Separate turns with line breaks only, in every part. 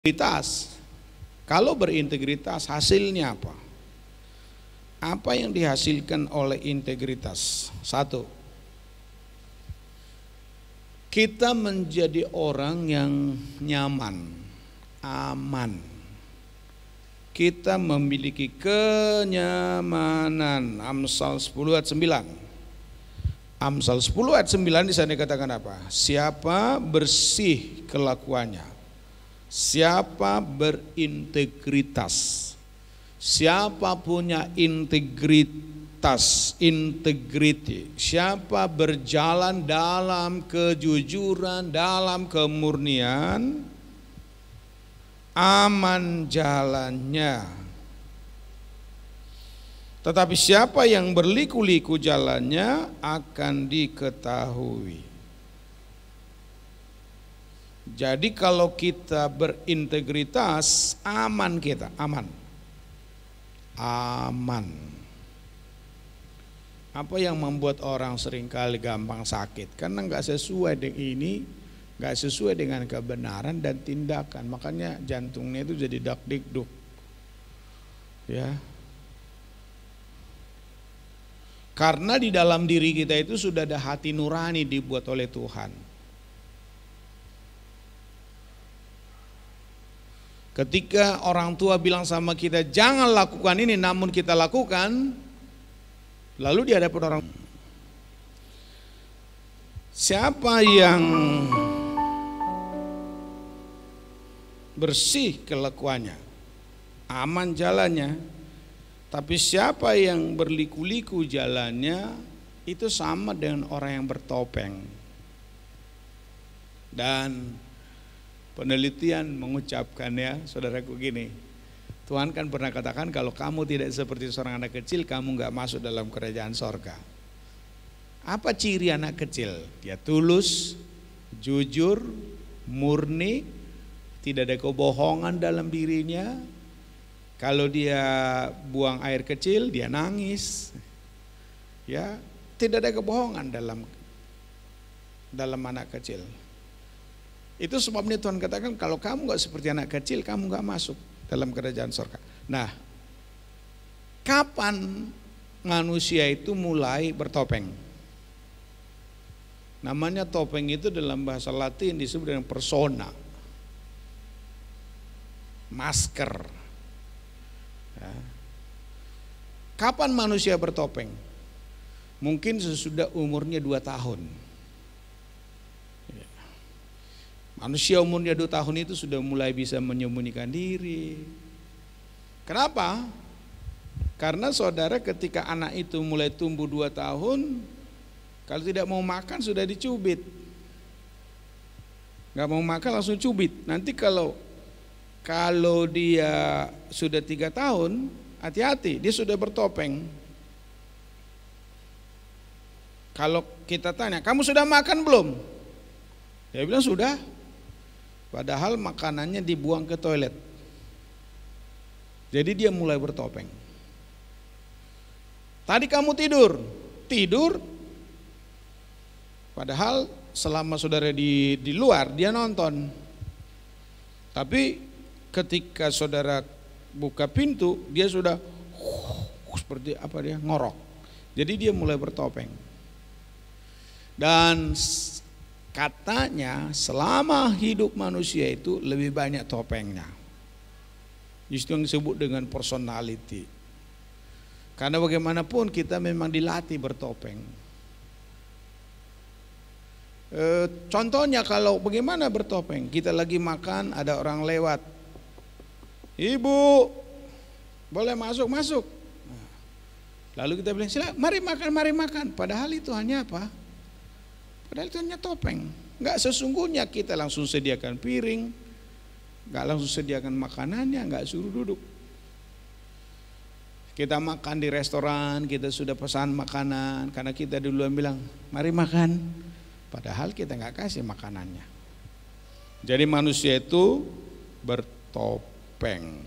Integritas. Kalau berintegritas hasilnya apa? Apa yang dihasilkan oleh integritas? Satu, kita menjadi orang yang nyaman, aman. Kita memiliki kenyamanan. Amsal 10 ayat 9. Amsal 10 ayat 9 di sana dikatakan apa? Siapa bersih kelakuannya, siapa berintegritas, siapa punya integritas, integrity, siapa berjalan dalam kejujuran, dalam kemurnian, aman jalannya. Tetapi siapa yang berliku-liku jalannya akan diketahui. Jadi kalau kita berintegritas, aman kita, aman. Aman. Apa yang membuat orang seringkali gampang sakit? Karena nggak sesuai dengan ini, nggak sesuai dengan kebenaran dan tindakan. Makanya jantungnya itu jadi dak-dikduk. Ya. Karena di dalam diri kita itu sudah ada hati nurani dibuat oleh Tuhan. Ketika orang tua bilang sama kita jangan lakukan ini, namun kita lakukan, lalu di hadapan orang, siapa yang bersih kelakuannya, aman jalannya. Tapi siapa yang berliku-liku jalannya, itu sama dengan orang yang bertopeng. Dan penelitian mengucapkan, ya saudaraku, gini, Tuhan kan pernah katakan kalau kamu tidak seperti seorang anak kecil, kamu gak masuk dalam kerajaan sorga. Apa ciri anak kecil? Dia tulus, jujur, murni, tidak ada kebohongan dalam dirinya. Kalau dia buang air kecil, dia nangis. Ya, tidak ada kebohongan dalam anak kecil. Itu sebabnya Tuhan katakan kalau kamu gak seperti anak kecil, kamu gak masuk dalam kerajaan surga. Nah, kapan manusia itu mulai bertopeng? Namanya topeng itu dalam bahasa Latin disebut dengan persona, masker. Ya. Kapan manusia bertopeng? Mungkin sesudah umurnya 2 tahun. Ya. Manusia umurnya 2 tahun itu sudah mulai bisa menyembunyikan diri. Kenapa? Karena saudara, ketika anak itu mulai tumbuh 2 tahun, kalau tidak mau makan sudah dicubit. Gak mau makan langsung cubit. Nanti kalau dia sudah 3 tahun, hati-hati, dia sudah bertopeng. Kalau kita tanya, kamu sudah makan belum? Dia bilang sudah. Padahal makanannya dibuang ke toilet. Jadi dia mulai bertopeng. Tadi kamu tidur. Padahal selama saudara di luar, dia nonton. Tapi ketika saudara buka pintu, dia sudah seperti apa, dia ngorok. Jadi dia mulai bertopeng. Dan katanya selama hidup manusia itu lebih banyak topengnya. Itu yang disebut dengan personality. Karena bagaimanapun kita memang dilatih bertopeng. Contohnya kalau bagaimana bertopeng, kita lagi makan, ada orang lewat, Ibu, boleh masuk. Lalu kita bilang, silakan, mari makan. Padahal itu hanya apa? Padahal itu hanya topeng. Enggak sesungguhnya kita langsung sediakan piring, enggak langsung sediakan makanannya, enggak suruh duduk. Kita makan di restoran, kita sudah pesan makanan, karena kita duluan bilang, mari makan. Padahal kita enggak kasih makanannya. Jadi manusia itu bertopeng.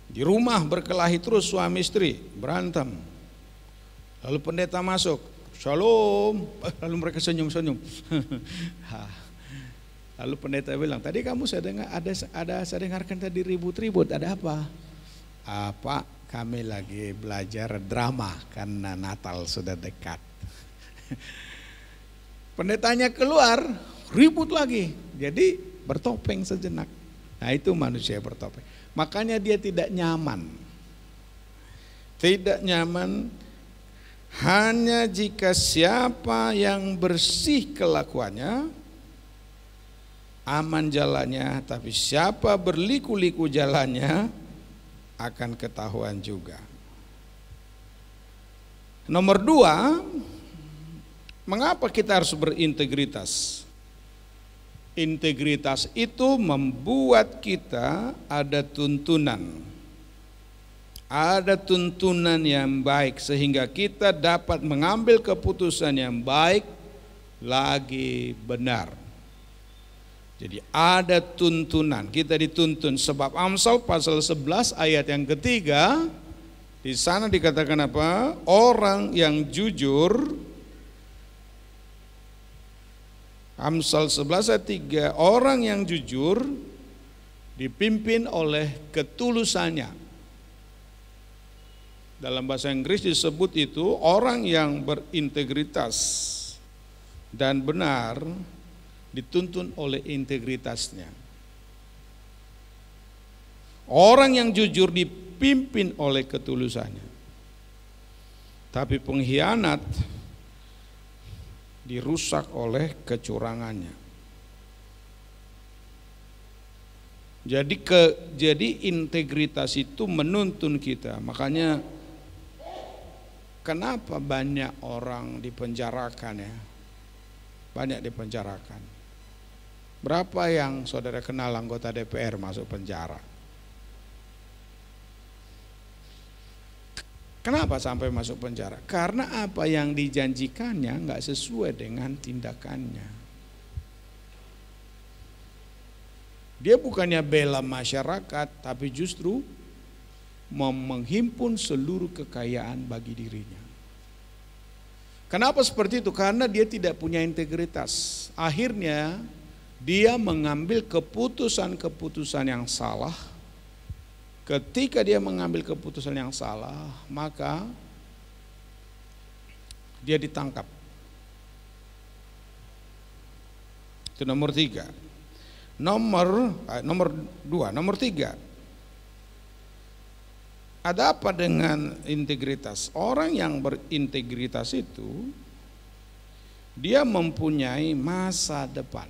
Di rumah berkelahi terus suami istri, berantem. Lalu pendeta masuk, shalom, lalu mereka senyum-senyum. Lalu pendeta bilang, tadi kamu saya dengarkan tadi ribut-ribut, ada apa? Pak, kami lagi belajar drama karena Natal sudah dekat. Pendetanya keluar, ribut lagi. Jadi bertopeng sejenak. Nah itu manusia bertopeng. Makanya dia tidak nyaman. Tidak nyaman hanya jika siapa yang bersih kelakuannya, aman jalannya, tapi siapa berliku-liku jalannya akan ketahuan juga. Nomor 2, mengapa kita harus berintegritas? Integritas itu membuat kita ada tuntunan. Ada tuntunan yang baik sehingga kita dapat mengambil keputusan yang baik lagi benar. Jadi ada tuntunan, kita dituntun sebab Amsal pasal 11 ayat yang ketiga di sana dikatakan apa? Orang yang jujur, Amsal 11 ayat 3, orang yang jujur dipimpin oleh ketulusannya. Dalam bahasa Inggris disebut itu orang yang berintegritas dan benar dituntun oleh integritasnya. Orang yang jujur dipimpin oleh ketulusannya. Tapi pengkhianat dirusak oleh kecurangannya. Jadi integritas itu menuntun kita. Makanya kenapa banyak orang dipenjarakan ya? Banyak dipenjarakan. Berapa yang saudara kenal anggota DPR masuk penjara? Kenapa sampai masuk penjara? Karena apa yang dijanjikannya nggak sesuai dengan tindakannya. Dia bukannya bela masyarakat, tapi justru menghimpun seluruh kekayaan bagi dirinya. Kenapa seperti itu? Karena dia tidak punya integritas. Akhirnya dia mengambil keputusan-keputusan yang salah. Ketika dia mengambil keputusan yang salah, maka dia ditangkap. Itu nomor 3. Nomor 3. Ada apa dengan integritas? Orang yang berintegritas itu dia mempunyai masa depan.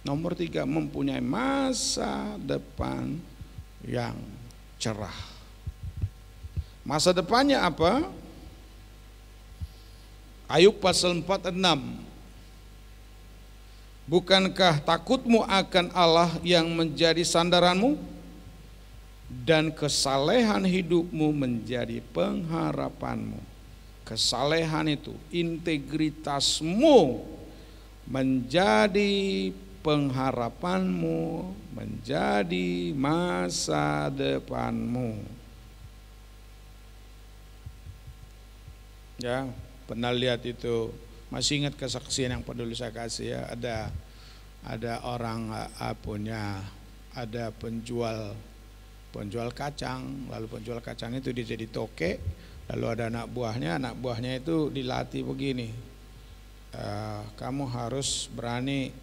Nomor 3, mempunyai masa depan yang cerah. Masa depannya apa? Ayub pasal 4:6. Bukankah takutmu akan Allah yang menjadi sandaranmu? Dan kesalehan hidupmu menjadi pengharapanmu. Kesalehan itu, integritasmu menjadi pengharapanmu, menjadi masa depanmu. Ya, pernah lihat itu, masih ingat kesaksian yang dulu saya kasih ya, ada orang ada penjual kacang, lalu penjual kacang itu dia jadi toke, lalu ada anak buahnya itu dilatih begini, kamu harus berani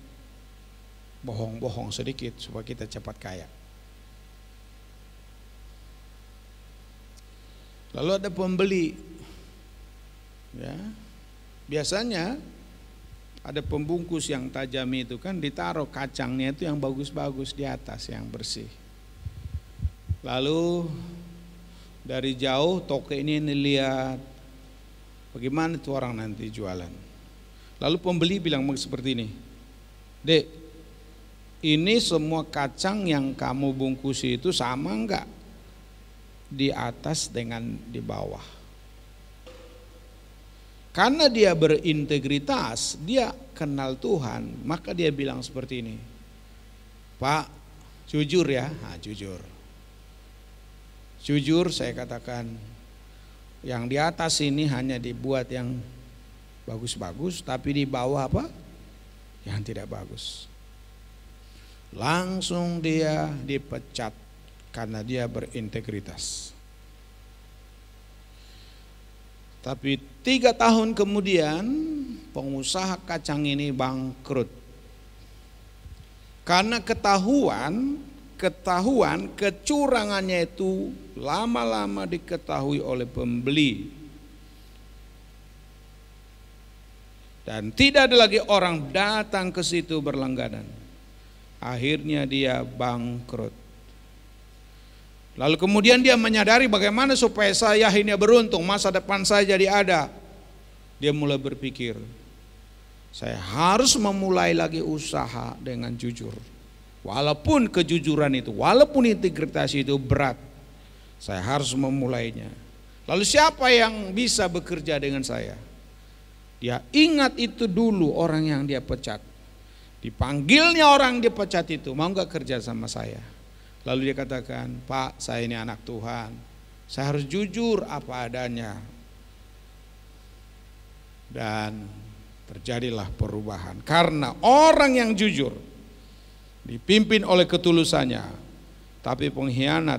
bohong-bohong sedikit supaya kita cepat kaya. Lalu ada pembeli, ya biasanya ada pembungkus yang tajam itu kan ditaruh kacangnya itu yang bagus-bagus di atas yang bersih. Lalu dari jauh toke ini lihat bagaimana tuh orang nanti jualan. Lalu pembeli bilang seperti ini, Dek, ini semua kacang yang kamu bungkusi itu sama enggak di atas dengan di bawah? Karena dia berintegritas, dia kenal Tuhan, maka dia bilang seperti ini, Pak, jujur ya, Jujur saya katakan, yang di atas ini hanya dibuat yang bagus-bagus, tapi di bawah apa? yang tidak bagus. Langsung dia dipecat karena dia berintegritas. Tapi 3 tahun kemudian pengusaha kacang ini bangkrut. Karena ketahuan kecurangannya itu lama-lama diketahui oleh pembeli. Dan tidak ada lagi orang datang ke situ berlangganan. Akhirnya dia bangkrut. Lalu kemudian dia menyadari bagaimana supaya saya akhirnya beruntung, masa depan saya jadi ada. Dia mulai berpikir, saya harus memulai lagi usaha dengan jujur. Walaupun kejujuran itu, walaupun integritas itu berat, saya harus memulainya. Lalu siapa yang bisa bekerja dengan saya? Dia ingat itu dulu orang yang dia pecat. Dipanggilnya orang dia pecat itu, mau gak kerja sama saya? Lalu dia katakan, Pak, saya ini anak Tuhan, saya harus jujur apa adanya. Dan terjadilah perubahan. Karena orang yang jujur dipimpin oleh ketulusannya, tapi pengkhianat